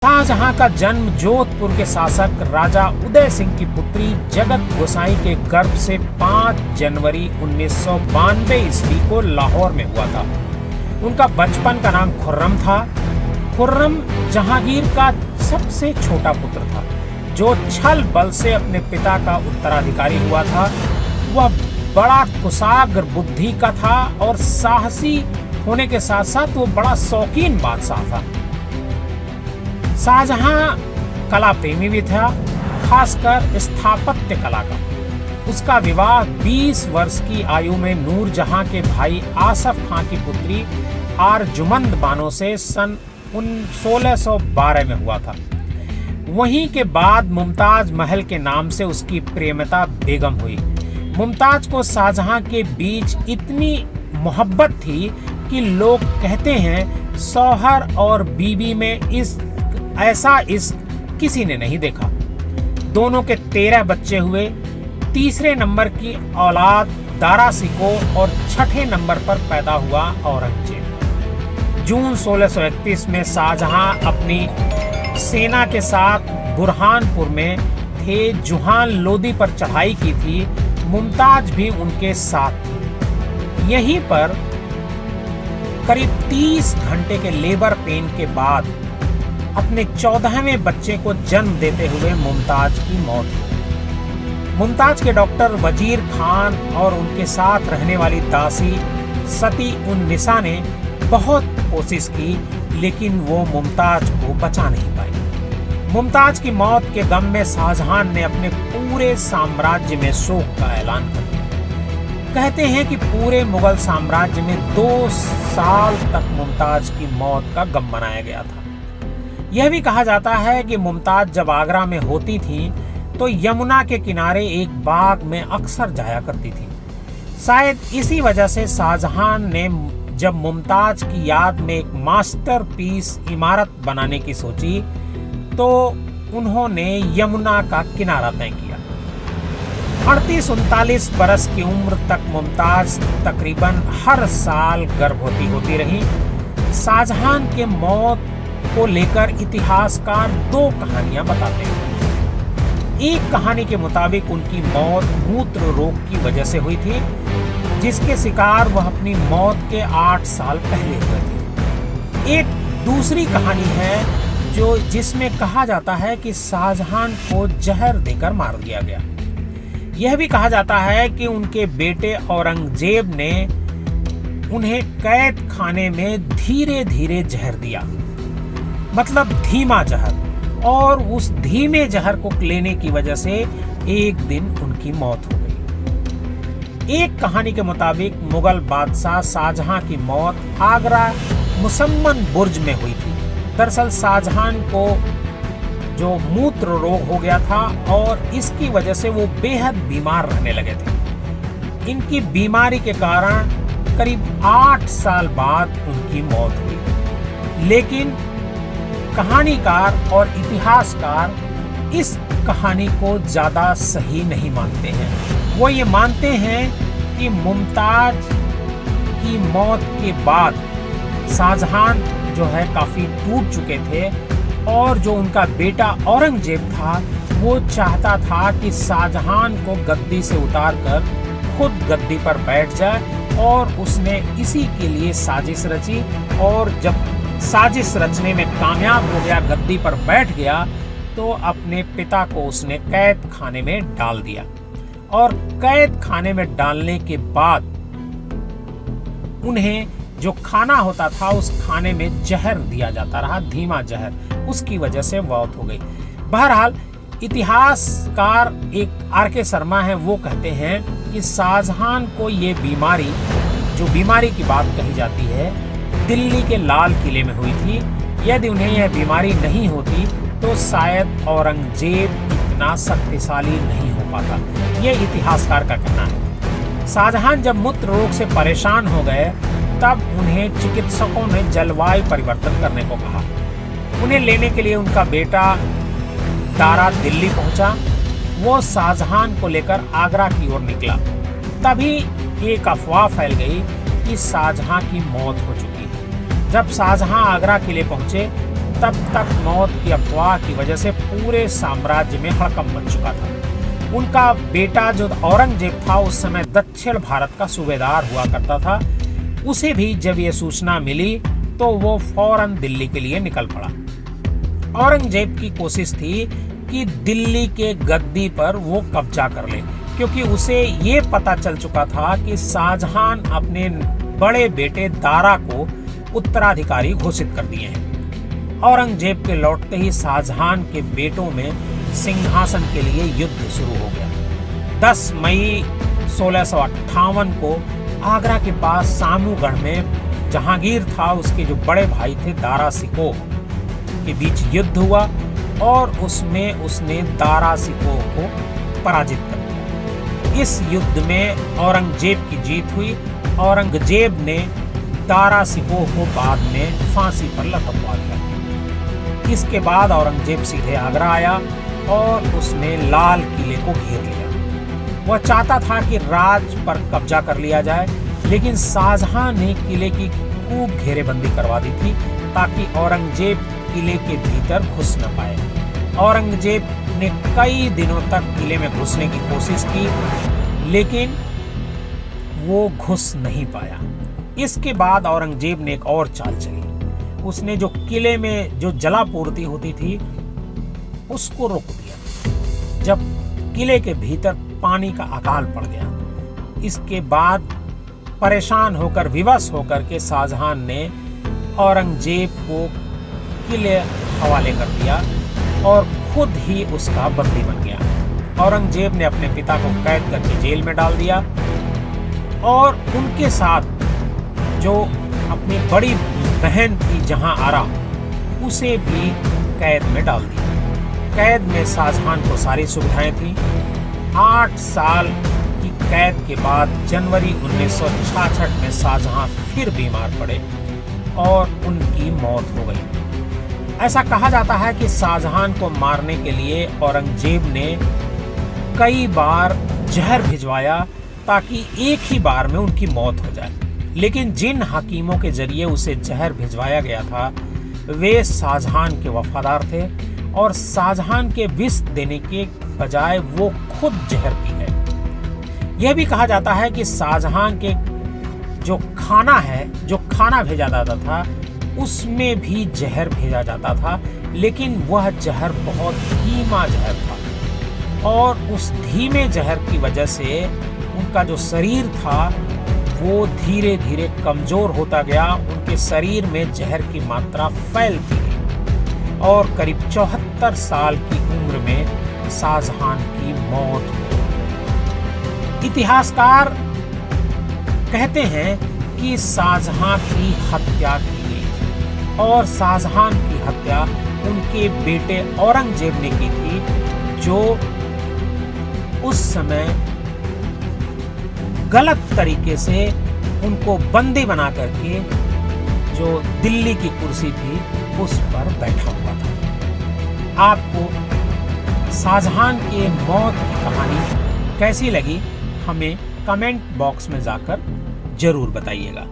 शाहजहां का जन्म जोधपुर के शासक राजा उदय सिंह की पुत्री जगत गोसाई के गर्भ से 5 जनवरी 1992 ईस्वी को लाहौर में हुआ था। उनका बचपन का नाम खुर्रम था। खुर्रम जहांगीर का सबसे छोटा पुत्र था, जो छल बल से अपने पिता का उत्तराधिकारी हुआ था। वह बड़ा कुशाग्र बुद्धि का था और साहसी होने के साथ साथ वो बड़ा शौकीन बादशाह था। शाहजहां कला प्रेमी भी था, खासकर स्थापत्य कला का। उसका विवाह 20 वर्ष की आयु में नूरजहां के भाई आसफ खां की पुत्री आरजुमंद बानो से सन 1612 में हुआ था। वहीं के बाद मुमताज महल के नाम से उसकी प्रेमिता बेगम हुई। मुमताज को शाहजहां के बीच इतनी मोहब्बत थी कि लोग कहते हैं शौहर और बीवी में ऐसा इश्क किसी ने नहीं देखा। दोनों के 13 बच्चे हुए। तीसरे नंबर की औलाद दारा शिकोह और छठे नंबर पर पैदा हुआ औरंगजेब। जून 1631 में शाहजहां अपनी सेना के साथ बुरहानपुर में थे। जुहान लोदी पर चढ़ाई की थी। मुमताज भी उनके साथ थी। यहीं पर करीब 30 घंटे के लेबर पेन के बाद अपने 14वें बच्चे को जन्म देते हुए मुमताज की मौत हुई। मुमताज के डॉक्टर वजीर खान और उनके साथ रहने वाली दासी सती उन निसा ने बहुत कोशिश की, लेकिन वो मुमताज को बचा नहीं पाई। मुमताज की मौत के गम में शाहजहां ने अपने पूरे साम्राज्य में शोक का ऐलान कर दिया। कहते हैं कि पूरे मुगल साम्राज्य में 2 साल तक मुमताज की मौत का गम मनाया गया था। यह भी कहा जाता है कि मुमताज जब आगरा में होती थी तो यमुना के किनारे एक बाग में अक्सर जाया करती थी। शायद इसी वजह से शाहजहां ने जब मुमताज की याद में एक मास्टरपीस इमारत बनाने की सोची तो उन्होंने यमुना का किनारा तय किया। 38-39 बरस की उम्र तक मुमताज तकरीबन हर साल गर्भवती होती रही। शाहजहां के मौत को लेकर इतिहासकार 2 कहानियां बताते हैं। एक कहानी के मुताबिक उनकी मौत मूत्र रोग की वजह से हुई थी, जिसके शिकार वह अपनी मौत के 8 साल पहले हुए थे। एक दूसरी कहानी है जिसमें कहा जाता है कि शाहजहां को जहर देकर मार दिया गया। यह भी कहा जाता है कि उनके बेटे औरंगजेब ने उन्हें कैद खाने में धीरे धीरे जहर दिया, मतलब धीमा जहर, और उस धीमे जहर को लेने की वजह से एक दिन उनकी मौत हो गई। एक कहानी के मुताबिक मुगल बादशाह शाहजहां की मौत आगरा मुसम्मन बुर्ज में हुई थी। दरअसल शाहजहां को जो मूत्र रोग हो गया था और इसकी वजह से वो बेहद बीमार रहने लगे थे। इनकी बीमारी के कारण करीब 8 साल बाद उनकी मौत हुई। लेकिन कहानीकार और इतिहासकार इस कहानी को ज्यादा सही नहीं मानते हैं। वो ये मानते हैं कि मुमताज की मौत के बाद शाहजहां जो है काफी टूट चुके थे और जो उनका बेटा औरंगजेब था वो चाहता था कि शाहजहां को गद्दी से उतारकर खुद गद्दी पर बैठ जाए, और उसने इसी के लिए साजिश रची। और जब साजिश रचने में कामयाब हो गया, गद्दी पर बैठ गया, तो अपने पिता को उसने कैद खाने में डाल दिया। और कैद खाने में डालने के बाद उन्हें जो खाना होता था उस खाने में जहर दिया जाता रहा, धीमा जहर, उसकी वजह से मौत हो गई। बहरहाल इतिहासकार एक आर.के. शर्मा है, वो कहते हैं कि शाहजहां को ये बीमारी, जो बीमारी की बात कही जाती है, दिल्ली के लाल किले में हुई थी। यदि उन्हें यह बीमारी नहीं होती तो शायद औरंगजेब इतना शक्तिशाली नहीं हो पाता। यह इतिहासकार का कहना है। शाहजहां जब मूत्र रोग से परेशान हो गए तब उन्हें चिकित्सकों ने जलवायु परिवर्तन करने को कहा। उन्हें लेने के लिए उनका बेटा दारा दिल्ली पहुंचा। वो शाहजहां को लेकर आगरा की ओर निकला। तभी एक अफवाह फैल गई कि शाहजहां की मौत हो चुकी है। जब शाहजहां आगरा किले पहुंचे तब तक मौत की अफवाह की वजह से पूरे साम्राज्य में हड़कंप मच चुका था। उनका बेटा जो औरंगजेब था उस समय दक्षिण भारत का सूबेदार हुआ करता था। उसे भी जब ये सूचना मिली तो वो फौरन दिल्ली के लिए निकल पड़ा। औरंगजेब की कोशिश थी कि दिल्ली के गद्दी पर वो कब्जा कर ले, क्योंकि उसे ये पता चल चुका था कि शाहजहां अपने बड़े बेटे दारा को उत्तराधिकारी घोषित कर दिए हैं। औरंगजेब के लौटते ही शाहजहां के बेटों में सिंहासन के लिए युद्ध शुरू हो गया। 10 मई 1658 को आगरा के पास सामूगढ़ में जहांगीर था, उसके जो बड़े भाई थे दारा सिकोह के बीच युद्ध हुआ और उसमें उसने दारा सिकोह को पराजित कर दिया। इस युद्ध में औरंगजेब की जीत हुई। औरंगजेब ने दारा सिकोह को बाद में फांसी पर लटकवा दिया। इसके बाद औरंगजेब सीधे आगरा आया और उसने लाल किले को घेर लिया। वह चाहता था कि राज पर कब्जा कर लिया जाए, लेकिन शाहजहां ने किले की खूब घेरेबंदी करवा दी थी ताकि औरंगजेब किले के भीतर घुस न पाए। औरंगजेब ने कई दिनों तक किले में घुसने की कोशिश की, लेकिन वो घुस नहीं पाया। इसके बाद औरंगजेब ने एक और चाल चली। उसने जो किले में जो जलापूर्ति होती थी उसको रोक दिया। जब किले के भीतर पानी का अकाल पड़ गया, इसके बाद परेशान होकर विवश होकर के शाहजहां ने औरंगजेब को किले हवाले कर दिया और खुद ही उसका बंदी बन गया। औरंगजेब ने अपने पिता को कैद करके जेल में डाल दिया और उनके साथ जो अपनी बड़ी बहन थी जहांआरा, उसे भी कैद में डाल दिया। कैद में शाहजहां को सारी सुविधाएं थी। 8 साल की कैद के बाद जनवरी 1966 में शाहजहां फिर बीमार पड़े और उनकी मौत हो गई। ऐसा कहा जाता है कि शाहजहां को मारने के लिए औरंगजेब ने कई बार जहर भिजवाया ताकि एक ही बार में उनकी मौत हो जाए, लेकिन जिन हकीमों के जरिए उसे जहर भिजवाया गया था वे शाहजहां के वफादार थे और शाहजहां के विष देने के बजाय वो खुद जहर पी गए। यह भी कहा जाता है कि शाहजहां के जो खाना भेजा जाता था उसमें भी जहर भेजा जाता था, लेकिन वह जहर बहुत धीमा जहर था और उस धीमे जहर की वजह से उनका जो शरीर था वो धीरे धीरे कमजोर होता गया। उनके शरीर में जहर की मात्रा फैलती गई और करीब 74 साल की उम्र में शाहजहां की मौत हुई। इतिहासकार कहते हैं कि शाहजहां की हत्या की गई थी और शाहजहां की हत्या उनके बेटे औरंगजेब ने की थी, जो उस समय गलत तरीके से उनको बंदी बना करके जो दिल्ली की कुर्सी थी उस पर बैठा हुआ था। आपको शाहजहां के मौत की कहानी कैसी लगी हमें कमेंट बॉक्स में जाकर जरूर बताइएगा।